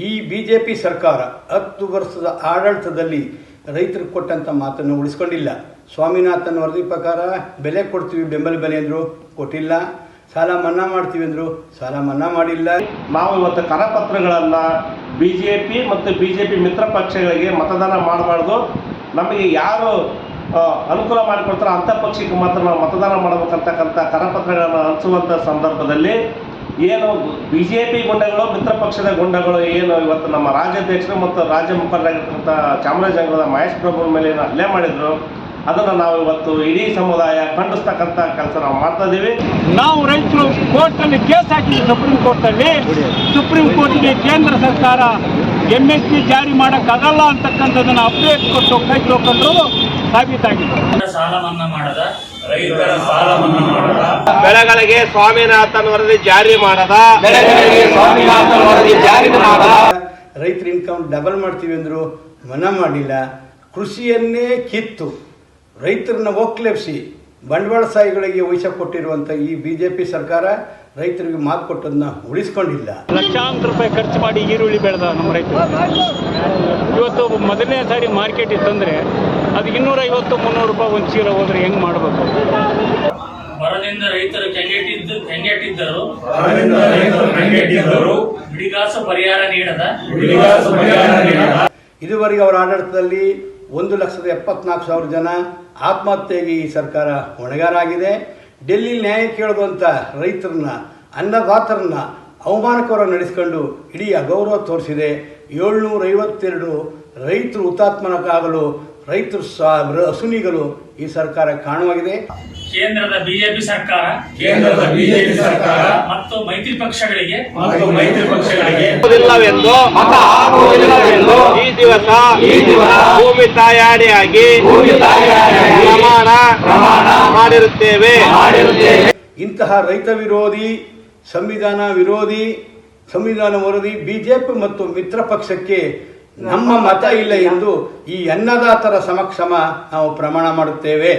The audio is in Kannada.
ಈ ಬಿಜೆಪಿ ಸರ್ಕಾರ 10 ವರ್ಷದ ಆಡಳಿತದಲ್ಲಿ ರೈತರಿಗೆ ಕೊಟ್ಟಂತ ಮಾತನ್ನು ಉಳಿಸ್ಕೊಂಡಿಲ್ಲ. ಸ್ವಾಮಿನಾಥನ್ ವರದಿ ಪ್ರಕಾರ ಬೆಲೆ ಕೊಡ್ತೀವಿ, ಬೆಂಬಲ ಬೆಲೆ ಅಂದರು, ಕೊಟ್ಟಿಲ್ಲ. ಸಾಲ ಮನ್ನಾ ಮಾಡ್ತೀವಿ ಅಂದರು, ಸಾಲ ಮನ್ನಾ ಮಾಡಿಲ್ಲ. ನಾವು ಇವತ್ತು ಕರಪತ್ರಗಳನ್ನು ಬಿಜೆಪಿ ಮತ್ತು ಬಿಜೆಪಿ ಮಿತ್ರ ಪಕ್ಷಗಳಿಗೆ ಮತದಾನ ಮಾಡಬಾರ್ದು. ನಮಗೆ ಯಾರು ಅನುಕೂಲ ಮಾಡಿಕೊಡ್ತಾರೋ ಅಂಥ ಪಕ್ಷಕ್ಕೆ ಮಾತ್ರ ನಾವು ಮತದಾನ ಮಾಡಬೇಕಂತಕ್ಕಂಥ ಕರಪತ್ರಗಳನ್ನು ಹಂಚುವಂಥ ಸಂದರ್ಭದಲ್ಲಿ ಏನು ಬಿಜೆಪಿ ಗುಂಡಗಳು, ಮಿತ್ರ ಪಕ್ಷದ ಗುಂಡಗಳು ಏನು ಇವತ್ತು ನಮ್ಮ ರಾಜ್ಯಾಧ್ಯಕ್ಷರು ಮತ್ತು ರಾಜ್ಯ ಮುಖಂಡರಾಗಿರ್ತಕ್ಕಂಥ ಚಾಮರಾಜನಗರದ ಮಹೇಶ್ ಪ್ರಭು ಮೇಲೆ ಹಲ್ಲೆ ಮಾಡಿದ್ರು, ಅದನ್ನು ನಾವು ಇವತ್ತು ಇಡೀ ಸಮುದಾಯ ಖಂಡಿಸ್ತಕ್ಕಂಥ ಕೆಲಸ ನಾವು ಮಾಡ್ತಾ ಇದ್ದೀವಿ. ನಾವು ರೈತರು ಕೋರ್ಟ್ನಲ್ಲಿ ಕೇಸ್ ಹಾಕಿದ್ವಿ ಸುಪ್ರೀಂ ಕೋರ್ಟ್ಗೆ ಕೇಂದ್ರ ಸರ್ಕಾರ MSP ಜಾರಿ ಮಾಡೋಕ್ಕಾಗಲ್ಲ ಅಂತಕ್ಕಂಥದ್ದನ್ನು ಅಪ್ಡೇಟ್ ಕೊಟ್ಟು ಕೈ ತೊಗೊಂಡ್ರು ಸಾಬೀತಾಗಿದೆ. ಸಾಲ ಮನ್ನಾ ಮಾಡದ, ರೈತರ ಸಾಲ ಮನ್ನಾ ಮಾಡದ, ಬೆಳೆಗಳಿಗೆ ಸ್ವಾಮಿನಾಥನ್ ವರದಿ ಜಾರಿ ಮಾಡದ, ರೈತರ ಇನ್ಕಮ್ ಡಬಲ್ ಮಾಡ್ತೀವಿ ಅಂದರು, ಮನ್ನಾ ಮಾಡಿಲ್ಲ. ಕೃಷಿಯನ್ನೇ ಕಿತ್ತು ರೈತರನ್ನ ಒಕ್ಕಲೆಬ್ಸಿ ಬಂಡವಾಳಶಾಹಿಗಳಿಗೆ ವಹಿಸ ಕೊಟ್ಟಿರುವಂಥ ಈ ಬಿಜೆಪಿ ಸರ್ಕಾರ ರೈತರಿಗೆ ಮಾತು ಕೊಟ್ಟದನ್ನ ಉಳಿಸ್ಕೊಂಡಿಲ್ಲ. ಲಕ್ಷಾಂತರ ರೂಪಾಯಿ ಖರ್ಚು ಮಾಡಿ ಈರುಳ್ಳಿ ಬೆಳೆದ ನಮ್ಮ ರೈತರು ಇವತ್ತು ಮೊದಲನೇ ಸಾರಿ ಮಾರ್ಕೆಟಿಗೆ ತಂದರೆ ಅದು 250-300 ರೂಪಾಯಿ ಒಂದು ಚೀಲ ಹೋದ್ರೆ ಹೆಂಗೆ ಮಾಡಬೇಕು? ಬರದಿಂದ ರೈತರು ಕೆಂಗೆಟ್ಟಿದ್ದರು, ಬಿಡಿಗಾಸು ಪರಿಹಾರ ನೀಡದ. ಇದುವರೆಗೆ ಅವರ ಆಡಳಿತದಲ್ಲಿ 1,74,000 ಜನ ಆತ್ಮಹತ್ಯೆಗೆ ಈ ಸರ್ಕಾರ ಹೊಣೆಗಾರಾಗಿದೆ. ಡೆಲ್ಲಿ ನ್ಯಾಯ ಕೇಳುವಂಥ ರೈತರನ್ನ, ಅನ್ನದಾತರನ್ನ ಅವಮಾನಕರ ನಡೆಸಿಕೊಂಡು ಇಡೀ ಅಗೌರವ ತೋರಿಸಿದೆ. 752 ರೈತರು ಹುತಾತ್ಮನಕ್ಕಾಗಲು ರೈತರು ಹಸುನಿಗಲು ಈ ಸರ್ಕಾರ ಕಾರಣವಾಗಿದೆ. ಕೇಂದ್ರದ ಬಿಜೆಪಿ ಸರ್ಕಾರ ಮತ್ತು ಮೈತ್ರಿ ಪಕ್ಷಗಳಿಗೆ ಈ ದಿವಸ ಭೂಮಿ ತಾಯಾಡಿಯಾಗಿ ಪ್ರಮಾಣ ಮಾಡಿರುತ್ತೇವೆ. ಇಂತಹ ರೈತ ವಿರೋಧಿ, ಸಂವಿಧಾನ ವಿರೋಧಿ ಬಿಜೆಪಿ ಮತ್ತು ಮಿತ್ರ ಪಕ್ಷಕ್ಕೆ ನಮ್ಮ ಮತ ಇಲ್ಲ ಎಂದು ಈ ಅನ್ನದಾತರ ಸಮಕ್ಷಮ ನಾವು ಪ್ರಮಾಣ ಮಾಡುತ್ತೇವೆ.